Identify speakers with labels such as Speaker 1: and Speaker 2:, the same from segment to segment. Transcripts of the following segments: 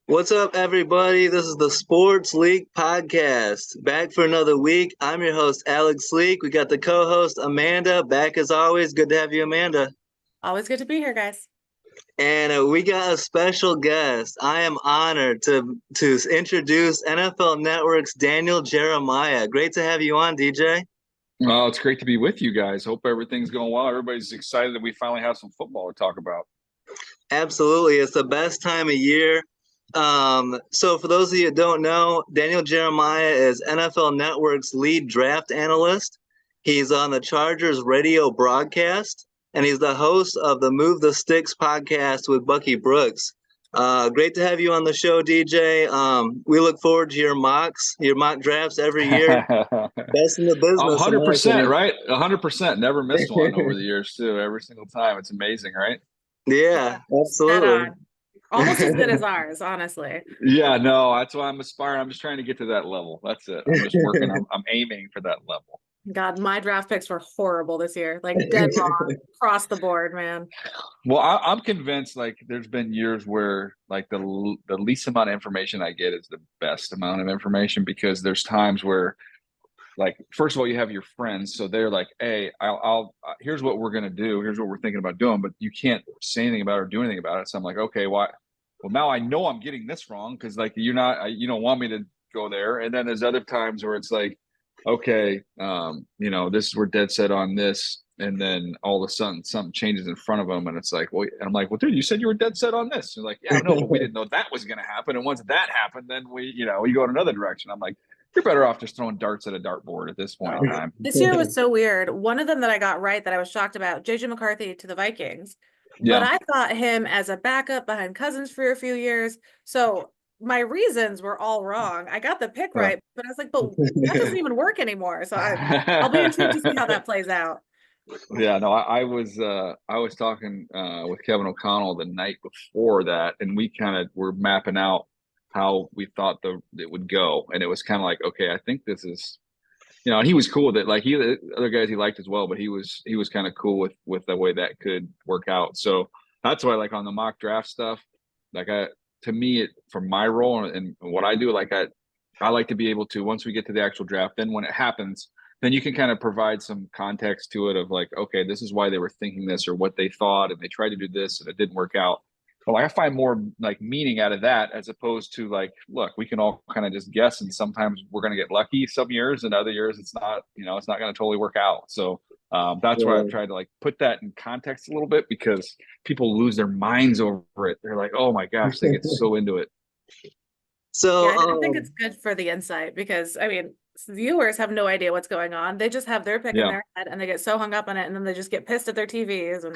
Speaker 1: What's up, everybody? This is the Sports League Podcast. Back for another week. I'm your host, Alex Leak. We got the co host, Amanda, back as always. Good to have you, Amanda.
Speaker 2: Always good to be here, guys.
Speaker 1: And we got a special guest. I am honored to introduce NFL Network's Daniel Jeremiah. Great to have you on, DJ.
Speaker 3: Well, it's great to be with you guys. Hope everything's going well. Everybody's excited that we finally have some football to talk about.
Speaker 1: Absolutely. It's the best time of year. So for those of you that don't know, Daniel Jeremiah is NFL Network's lead draft analyst. He's on the Chargers radio broadcast, and he's the host of the Move the Sticks podcast with Bucky Brooks. Great to have you on the show, DJ. We look forward to your mock drafts every year. Best in the business, in my
Speaker 3: 100%,
Speaker 1: opinion.
Speaker 3: right? 100%. Never missed one over the years, too. Every single time. It's amazing, right?
Speaker 1: Yeah,
Speaker 2: Dead
Speaker 1: absolutely.
Speaker 2: on. Almost as good as ours, honestly.
Speaker 3: Yeah, no, that's why I'm aspiring. I'm just trying to get to that level. That's it. I'm just working. I'm aiming for that level.
Speaker 2: God, my draft picks were horrible this year. Like dead wrong across the board, man.
Speaker 3: Well, I'm convinced like there's been years where like the least amount of information I get is the best amount of information because there's times where like first of all you have your friends so they're like hey I'll here's what we're going to do, here's what we're thinking about doing, but you can't say anything about it or do anything about it, so I'm like okay why, well now I know I'm getting this wrong because like you don't want me to go there, and then there's other times where it's like okay this we're dead set on this, and then all of a sudden something changes in front of them and it's like well, and I'm like well dude you said you were dead set on this, and like yeah I know but we didn't know that was going to happen, and once that happened then we go in another direction. I'm like you're better off just throwing darts at a dartboard at this point in time.
Speaker 2: This year was so weird. One of them that I got right that I was shocked about, JJ McCarthy to the Vikings. But
Speaker 3: Yeah.
Speaker 2: I thought him as a backup behind Cousins for a few years. So my reasons were all wrong. I got the pick
Speaker 3: Uh,
Speaker 2: right, but I was like, but that doesn't even work anymore. So I'll be intrigued to see how that plays out.
Speaker 3: yeah, no, I was talking with Kevin O'Connell the night before that, and we kind of were mapping out how we thought it would go, and it was kind of like, okay, I think this is, and he was cool with it. Like other guys he liked as well, but he was kind of cool with the way that could work out. So that's why, like on the mock draft stuff, like to me, for my role and what I do, like I like to be able to once we get to the actual draft, then when it happens then you can kind of provide some context to it of like, okay, this is why they were thinking this or what they thought, and they tried to do this and it didn't work out. But like I find more like meaning out of that as opposed to like, look, we can all kind of just guess, and sometimes we're going to get lucky some years, and other years it's not, it's not going to totally work out. So that's why I've
Speaker 1: Yeah.
Speaker 3: tried to like put that in context a little bit because people lose their minds over it. They're like, oh my gosh, they get so into it.
Speaker 1: So,
Speaker 2: Yeah, I think it's good for the insight because I mean, viewers have no idea what's going on. They just have their pick in
Speaker 3: Yeah.
Speaker 2: their head and they get so hung up on it and then they just get pissed at their TVs and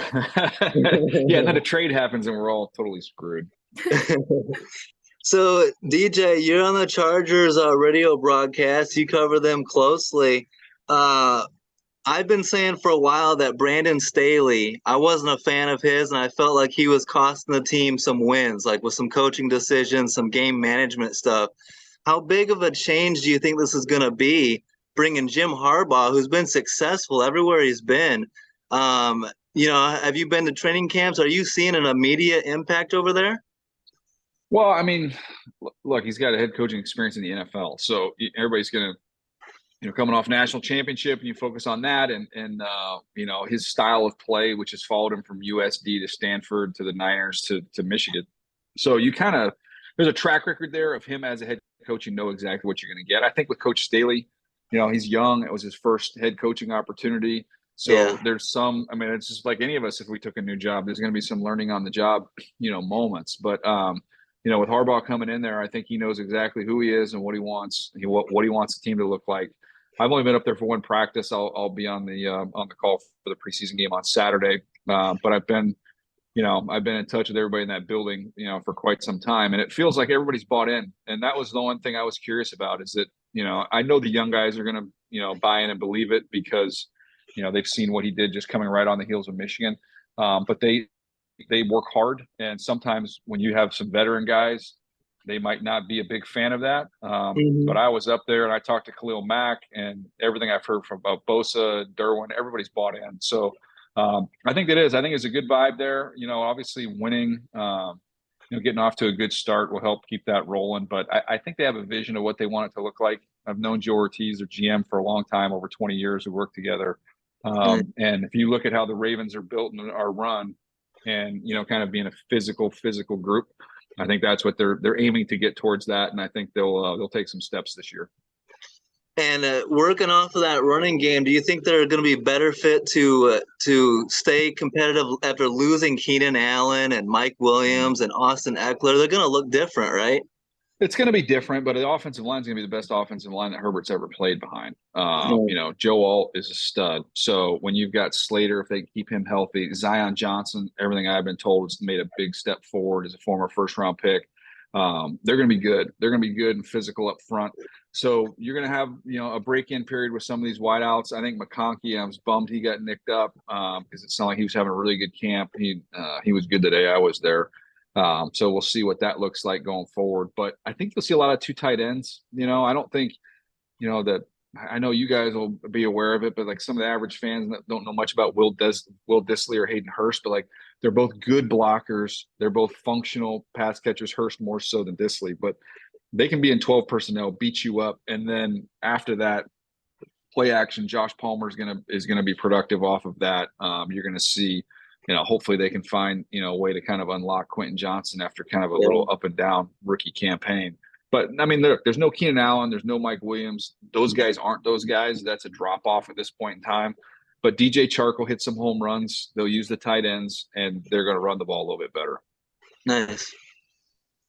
Speaker 3: Yeah, and then a trade happens and we're all totally screwed.
Speaker 1: So, DJ, you're on the Chargers radio broadcast. You cover them closely. Uh, I've been saying for a while that Brandon Staley, I wasn't a fan of his, and I felt like he was costing the team some wins, like with some coaching decisions, some game management stuff. How big of a change do you think this is going to be, bringing Jim Harbaugh, who's been successful everywhere he's been? Have you been to training camps? Are you seeing an immediate impact over there?
Speaker 3: Well, I mean, look, he's got a head coaching experience in the NFL, so everybody's gonna, coming off national championship, and you focus on that, and his style of play, which has followed him from USD to Stanford to the Niners to Michigan. So you kind of there's a track record there of him as a head coach. You know exactly what you're going to get. I think with Coach Staley, he's young. It was his first head coaching opportunity.
Speaker 1: Yeah.
Speaker 3: So there's some. I mean, it's just like any of us. If we took a new job, there's going to be some learning on the job, moments. But with Harbaugh coming in there, I think he knows exactly who he is and what he wants. What he wants the team to look like. I've only been up there for one practice. I'll be on the call for the preseason game on Saturday. But I've been in touch with everybody in that building, for quite some time, and it feels like everybody's bought in. And that was the one thing I was curious about is that, I know the young guys are going to, buy in and believe it because, they've seen what he did just coming right on the heels of Michigan. But they work hard, and sometimes when you have some veteran guys, they might not be a big fan of that. But
Speaker 1: Mhm.
Speaker 3: I was up there and I talked to Khalil Mack, and everything I've heard from about Bosa, Derwin, everybody's bought in. So I think it is. I think it's a good vibe there. Obviously winning getting off to a good start will help keep that rolling. But I think they have a vision of what they want it to look like. I've known Joe Ortiz, their GM, for a long time, over 20 years. We worked together. And if you look at how the Ravens are built and are run, and kind of being a physical group, I think that's what they're aiming to get towards that. And I think they'll take some steps this year.
Speaker 1: And working off of that running game, do you think they're going to be better fit to stay competitive after losing Keenan Allen and Mike Williams and Austin Eckler? They're going to look different, right?
Speaker 3: It's going to be different, but the offensive line is going to be the best offensive line that Herbert's ever played behind. Joe Alt is a stud. So when you've got Slater, if they keep him healthy, Zion Johnson, everything I've been told, has made a big step forward as a former first-round pick. They're going to be good. They're going to be good and physical up front. So you're going to have, a break-in period with some of these wideouts. I think McConkey, I was bummed he got nicked up because it sounded like he was having a really good camp. He was good the day I was there. So we'll see what that looks like going forward. But I think you'll see a lot of two tight ends. I don't think, that I know you guys will be aware of it, but like some of the average fans that don't know much about Will Dissly or Hayden Hurst, but like they're both good blockers. They're both functional pass catchers, Hurst more so than Dissly, but they can be in 12 personnel, beat you up. And then after that, play action, Josh Palmer is gonna be productive off of that. You're gonna see, hopefully they can find, a way to kind of unlock Quentin Johnson after kind of a little up and down rookie campaign. But I mean, there's no Keenan Allen, there's no Mike Williams. Those guys aren't those guys. That's a drop off at this point in time. But DJ Chark will hit some home runs. They'll use the tight ends, and they're going to run the ball a little bit better.
Speaker 1: Nice.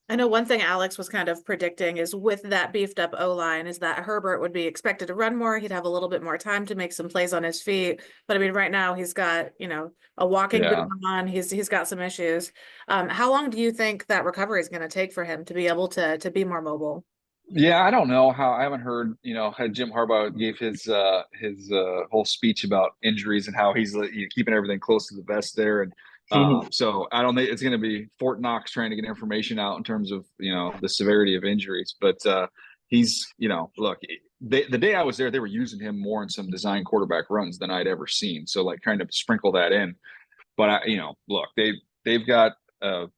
Speaker 2: I know one thing Alex was kind of predicting is with that beefed up O-line is that Herbert would be expected to run more. He'd have a little bit more time to make some plays on his feet. But I mean, right now he's got, a walking boot on. He's got some issues. How long do you think that recovery is going to take for him to be able to be more mobile?
Speaker 3: Yeah, I don't know how. I haven't heard, how Jim Harbaugh gave his whole speech about injuries and how he's keeping everything close to the vest there. And so I don't think it's going to be Fort Knox trying to get information out in terms of, the severity of injuries. But he's, look, the day I was there, they were using him more in some design quarterback runs than I'd ever seen. So like trying to sprinkle that in. But look, they've got a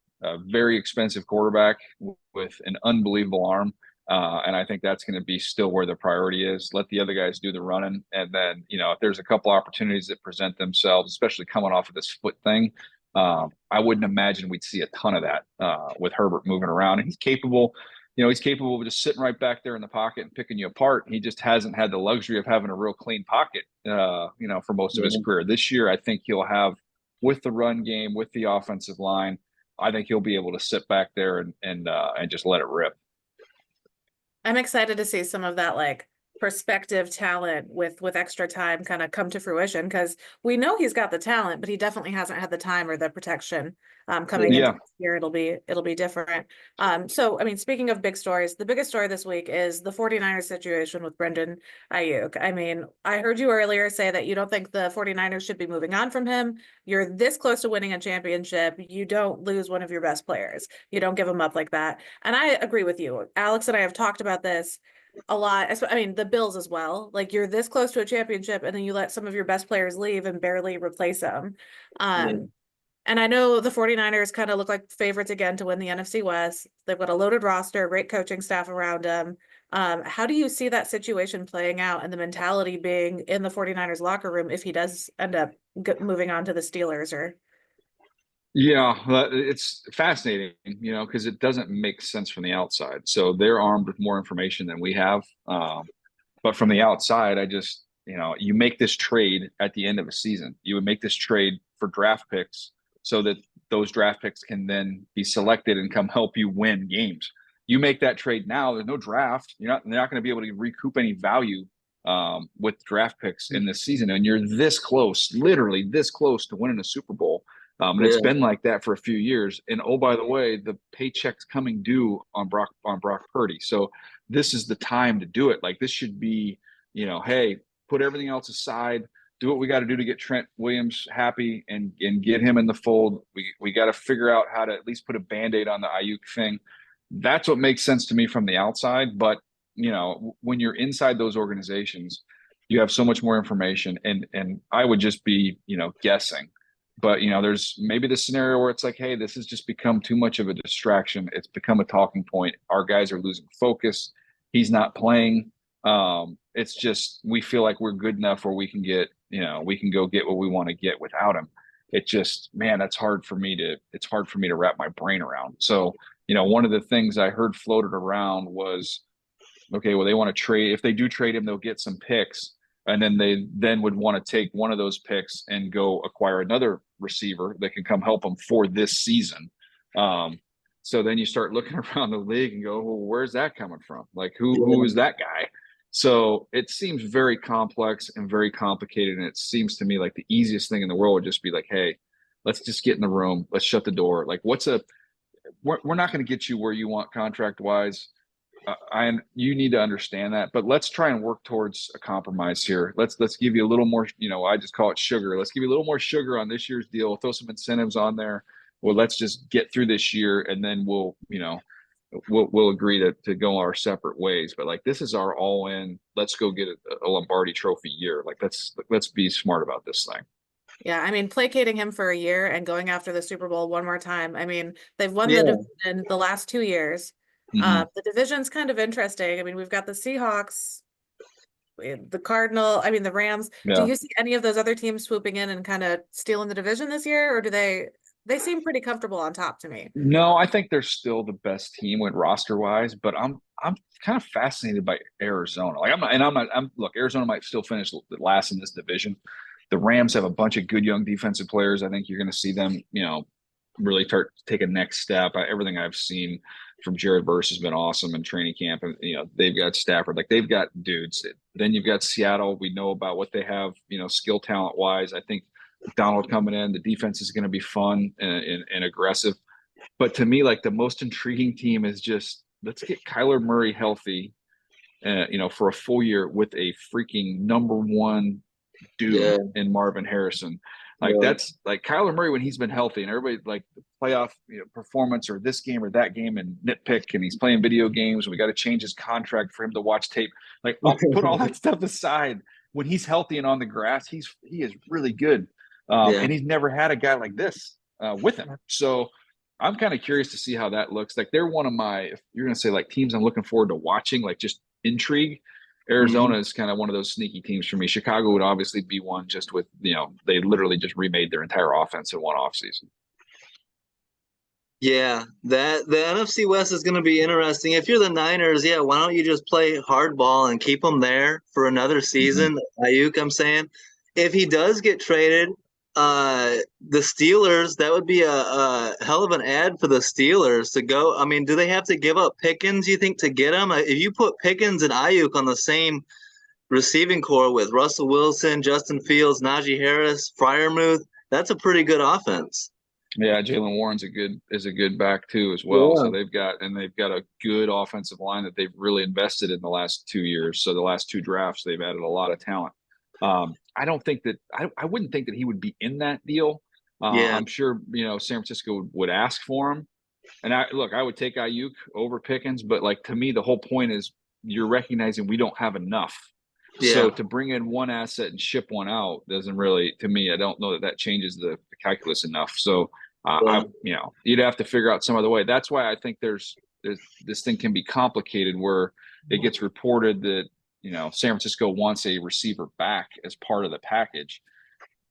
Speaker 3: very expensive quarterback with an unbelievable arm. And I think that's going to be still where the priority is. Let the other guys do the running. And then, if there's a couple opportunities that present themselves, especially coming off of this foot thing, I wouldn't imagine we'd see a ton of that with Herbert moving around. And he's capable of just sitting right back there in the pocket and picking you apart. He just hasn't had the luxury of having a real clean pocket, for most of his career. This year, I think he'll have, with the run game, with the offensive line, I think he'll be able to sit back there and just let it rip.
Speaker 2: I'm excited to see some of that like perspective talent with extra time kind of come to fruition because we know he's got the talent, but he definitely hasn't had the time or the protection coming into this year. It'll be different. So, I mean, speaking of big stories, the biggest story this week is the 49ers situation with Brendan Ayuk. I mean, I heard you earlier say that you don't think the 49ers should be moving on from him. You're this close to winning a championship. You don't lose one of your best players. You don't give him up like that. And I agree with you. Alex and I have talked about this a lot. I mean, the Bills as well. Like you're this close to a championship and then you let some of your best players leave and barely replace them. And I know the 49ers kind of look like favorites again to win the NFC West. They've got a loaded roster, great coaching staff around them. How do you see that situation playing out and the mentality being in the 49ers locker room if he does end up moving on to the Steelers or?
Speaker 3: Yeah, it's fascinating, because it doesn't make sense from the outside. So they're armed with more information than we have. But from the outside, I just, you make this trade at the end of a season. You would make this trade for draft picks so that those draft picks can then be selected and come help you win games. You make that trade now, there's no draft. They're not going to be able to recoup any value with draft picks in this season. And you're this close, literally this close to winning a Super Bowl. And it's been like that for a few years. And oh, by the way, the paycheck's coming due on Brock Purdy. So this is the time to do it. Like this should be, hey, put everything else aside, do what we got to do to get Trent Williams happy and get him in the fold. We got to figure out how to at least put a Band-Aid on the Ayuk thing. That's what makes sense to me from the outside. But, when you're inside those organizations, you have so much more information. And I would just be, guessing But there's maybe the scenario where it's like, hey, this has just become too much of a distraction. It's become a talking point. Our guys are losing focus. He's not playing. It's just we feel like we're good enough where we can go get what we want to get without him. It just, man, it's hard for me to wrap my brain around. So, one of the things I heard floated around was, okay, well, they want to trade. If they do trade him, they'll get some picks, and then they would want to take one of those picks and go acquire another receiver that can come help them for this season. So then you start looking around the league and go, well, where's that coming from? Like, who is that guy? So it seems very complex and very complicated, and it seems to me like the easiest thing in the world would just be like, hey, let's just get in the room, let's shut the door. Like, we're not going to get you where you want contract wise. You need to understand that, but let's try and work towards a compromise here. Let's give you a little more, I just call it sugar. Let's give you a little more sugar on this year's deal. Throw some incentives on there. Well, let's just get through this year, and then we'll agree to go our separate ways. But like, this is our all in. Let's go get a Lombardi Trophy year. Like, let's be smart about this thing.
Speaker 2: Yeah, I mean, placating him for a year and going after the Super Bowl one more time. I mean, they've won the division the last 2 years. The division's kind of interesting. I mean, we've got the Seahawks, the the Rams.
Speaker 3: Yeah.
Speaker 2: Do you see any of those other teams swooping in and kind of stealing the division this year, or do they seem pretty comfortable on top to me?
Speaker 3: No, I think they're still the best team with roster wise, but I'm kind of fascinated by Arizona. Like, look, Arizona might still finish last in this division. The Rams have a bunch of good young defensive players. I think you're going to see them, really take a next step. Everything I've seen from Jared Verse has been awesome in training camp. And, they've got Stafford, like they've got dudes. Then you've got Seattle. We know about what they have, skill talent wise. I think Donald coming in, the defense is going to be fun and aggressive. But to me, like, the most intriguing team is just, let's get Kyler Murray healthy, for a full year with a freaking number one dude in Marvin Harrison. Like, that's like Kyler Murray when he's been healthy, and everybody like the playoff performance or this game or that game and nitpick, and he's playing video games. We got to change his contract for him to watch tape. Like, I'll put all that stuff aside. When he's healthy and on the grass, he is really good. And he's never had a guy like this with him. So I'm kind of curious to see how that looks. Like, they're one of my, if you're going to say like teams I'm looking forward to watching, like just intrigue, Arizona is kind of one of those sneaky teams for me. Chicago would obviously be one, just with, they literally just remade their entire offense in one offseason.
Speaker 1: Yeah, the NFC West is going to be interesting. If you're the Niners, why don't you just play hardball and keep them there for another season? Ayuk, I'm saying, if he does get traded, the Steelers, that would be a hell of an ad for the Steelers to go. I mean, do they have to give up Pickens, you think, to get him? If you put Pickens and Ayuk on the same receiving core with Russell Wilson, Justin Fields, Najee Harris, Freiermuth, that's a pretty good offense.
Speaker 3: Yeah, Jalen Warren's is a good back too as well. Yeah. So they've got a good offensive line that they've really invested in the last 2 years. So the last 2 drafts, they've added a lot of talent. I don't think that I wouldn't think that he would be in that deal. I'm sure San Francisco would ask for him. And I would take Ayuk over Pickens, but like, to me, the whole point is you're recognizing we don't have enough. Yeah. So to bring in one asset and ship one out doesn't really, to me, I don't know that changes the calculus enough. So you'd have to figure out some other way. That's why I think there's this thing can be complicated, where it gets reported that San Francisco wants a receiver back as part of the package.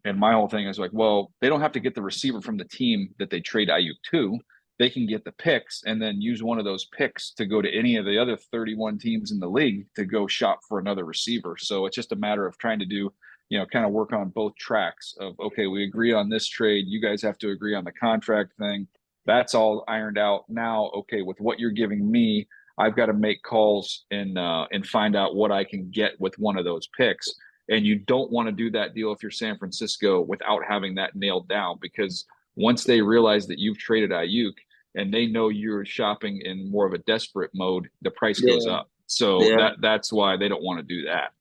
Speaker 3: And my whole thing is like, well, they don't have to get the receiver from the team that they trade Ayuk to. They can get the picks and then use one of those picks to go to any of the other 31 teams in the league to go shop for another receiver. So it's just a matter of trying to do, kind of work on both tracks of, okay, we agree on this trade. You guys have to agree on the contract thing. That's all ironed out. Now, okay, with what you're giving me, I've got to make calls and find out what I can get with one of those picks. And you don't want to do that deal if you're San Francisco without having that nailed down, because once they realize that you've traded Ayuk and they know you're shopping in more of a desperate mode, the price goes up. So that's why they don't want to do that.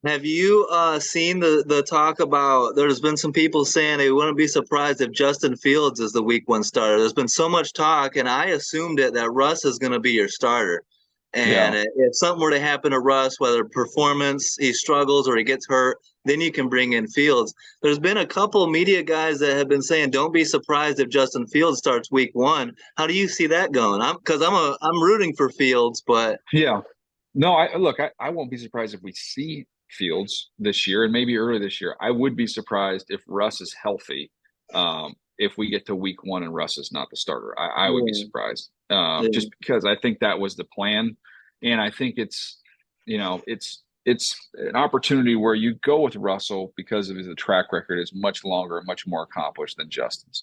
Speaker 1: Have you seen the talk about, there's been some people saying they wouldn't be surprised if Justin Fields is the week 1 starter. There's been so much talk, and I assumed that Russ is going to be your starter. And if something were to happen to Russ, whether performance, he struggles or he gets hurt, then you can bring in Fields. There's been a couple media guys that have been saying, don't be surprised if Justin Fields starts week 1. How do you see that going? I'm rooting for Fields, but
Speaker 3: yeah. No, I won't be surprised if we see Fields this year and maybe early this year. I would be surprised if Russ is healthy. If we get to week 1 and Russ is not the starter, I would be surprised. Just because I think that was the plan. And I think it's an opportunity where you go with Russell because of his track record is much longer and much more accomplished than Justin's.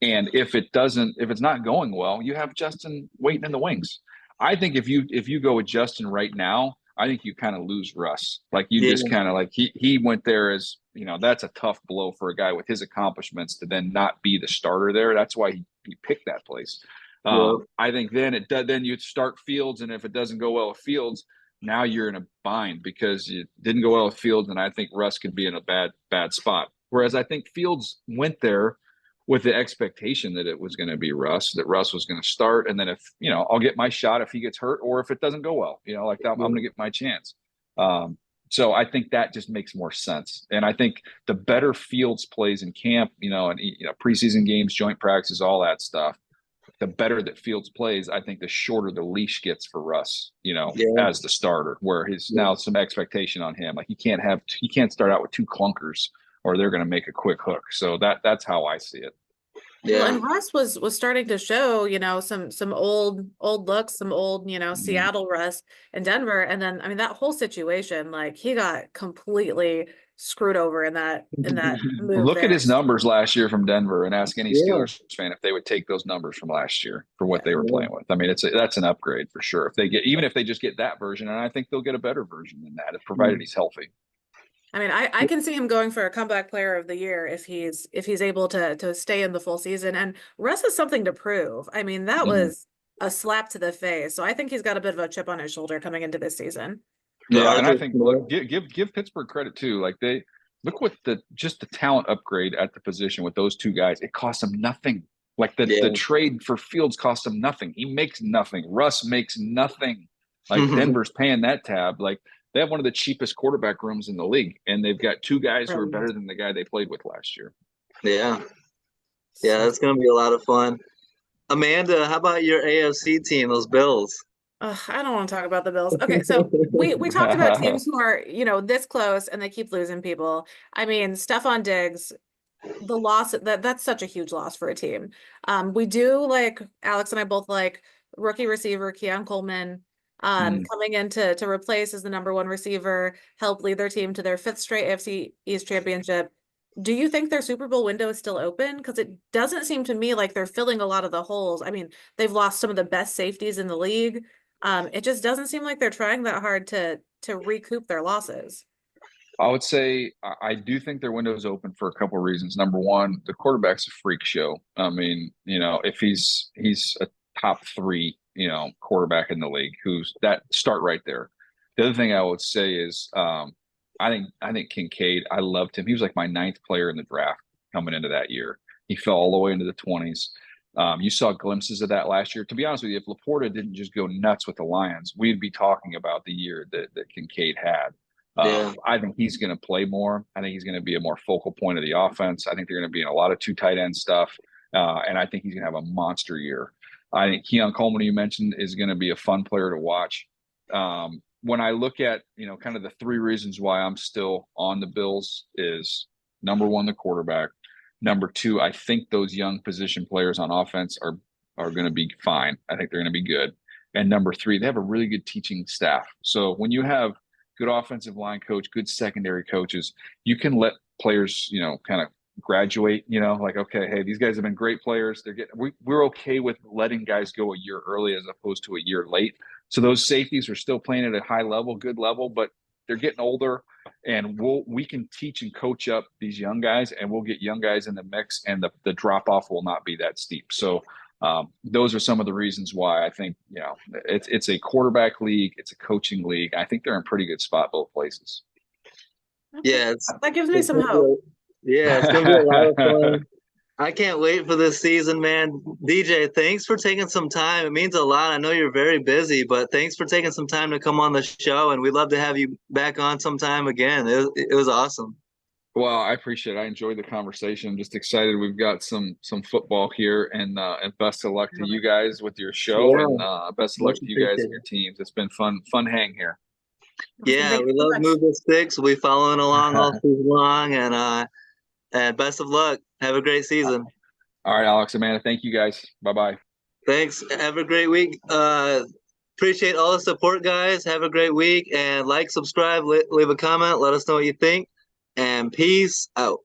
Speaker 3: And if it's not going well, you have Justin waiting in the wings. I think if you go with Justin right now, I think you kind of lose Russ. Like you just kind of like he went there as, that's a tough blow for a guy with his accomplishments to then not be the starter there. That's why he picked that place. I think then you start Fields, and if it doesn't go well with Fields, now you're in a bind because it didn't go well with Fields, and I think Russ could be in a bad spot. Whereas I think Fields went there with the expectation that it was going to be Russ, that Russ was going to start. And then if, I'll get my shot if he gets hurt or if it doesn't go well, like that, I'm going to get my chance. So I think that just makes more sense. And I think the better Fields plays in camp, and preseason games, joint practices, all that stuff, the better that Fields plays, I think the shorter the leash gets for Russ, as the starter, where his now some expectation on him. Like he can't start out with 2 clunkers or they're going to make a quick hook. So that's how I see it.
Speaker 2: Yeah. Well, and Russ was starting to show, some old looks, some old, Seattle Russ in Denver. And then, I mean, that whole situation, like he got completely screwed over in that move.
Speaker 3: Look at his numbers last year from Denver and ask any Steelers fan if they would take those numbers from last year for what they were playing with. I mean, that's an upgrade for sure. Even if they just get that version, and I think they'll get a better version than that, provided he's healthy.
Speaker 2: I mean, I can see him going for a comeback player of the year if he's able to stay in the full season. And Russ has something to prove. I mean, that was a slap to the face. So I think he's got a bit of a chip on his shoulder coming into this season.
Speaker 3: Yeah, and I think give Pittsburgh credit too. Like look what the talent upgrade at the position with those 2 guys. It cost them nothing. Like the trade for Fields cost them nothing. He makes nothing. Russ makes nothing. Like Denver's paying that tab. Like they have one of the cheapest quarterback rooms in the league, and they've got 2 guys who are better than the guy they played with last year.
Speaker 1: Yeah, that's going to be a lot of fun. Amanda, how about your AFC team, those Bills?
Speaker 2: I don't want to talk about the Bills. Okay, so we talked about teams who are, this close and they keep losing people. I mean, Stephon Diggs, the loss, that's such a huge loss for a team. We do, like Alex and I both like rookie receiver Keon Coleman coming in to replace as the number 1 receiver, help lead their team to their 5th straight AFC East championship. Do you think their Super Bowl window is still open? Because it doesn't seem to me like they're filling a lot of the holes. I mean, they've lost some of the best safeties in the league. It just doesn't seem like they're trying that hard to recoup their losses.
Speaker 3: I would say I do think their window is open for a couple of reasons. Number one, the quarterback's a freak show. I mein, if he's a top 3, quarterback in the league, who's that start right there. The other thing I would say is I think Kincaid, I loved him. He was like my 9th player in the draft coming into that year. He fell all the way into the 20s. You saw glimpses of that last year. To be honest with you, if Laporta didn't just go nuts with the Lions, we'd be talking about the year that Kincaid had. I think he's going to play more. I think he's going to be a more focal point of the offense. I think they're going to be in a lot of 2 tight end stuff. And I think he's going to have a monster year. I think Keon Coleman, you mentioned, is going to be a fun player to watch. When I look at, kind of the 3 reasons why I'm still on the Bills is number 1, the quarterback. Number 2, I think those young position players on offense are going to be fine. I think they're going to be good. And number 3, they have a really good teaching staff. So when you have good offensive line coach, good secondary coaches, you can let players, kind of graduate, like, okay, hey, these guys have been great players. We're okay with letting guys go a year early as opposed to a year late. So those safeties are still playing at a high level, good level, but they're getting older, and we can teach and coach up these young guys, and we'll get young guys in the mix, and the drop off will not be that steep. So those are some of the reasons why I think, it's a quarterback league. It's a coaching league. I think they're in pretty good spot both places.
Speaker 1: Yeah.
Speaker 2: That gives me some hope.
Speaker 1: Yeah, it's going to be a lot of fun. I can't wait for this season, man. DJ, thanks for taking some time. It means a lot. I know you're very busy, but thanks for taking some time to come on the show, and we'd love to have you back on sometime again. It was awesome.
Speaker 3: Well, I appreciate it. I enjoyed the conversation. Just excited. We've got some football here, and best of luck to you guys with your show,
Speaker 1: Yeah,
Speaker 3: and best of luck
Speaker 1: much
Speaker 3: to you guys and
Speaker 1: appreciated.
Speaker 3: your teams. It's been fun hang here.
Speaker 2: Awesome.
Speaker 1: Yeah,
Speaker 2: Thank
Speaker 1: we
Speaker 2: you so
Speaker 1: love
Speaker 2: much.
Speaker 1: Move the Sticks. We'll be following along all season long, and best of luck. Have a great season.
Speaker 3: All right, Alex, Amanda, thank you guys. Bye bye.
Speaker 1: Thanks. Have a great week. Appreciate all the support, guys. Have a great week, and like, subscribe, leave a comment. Let us know what you think, and peace out.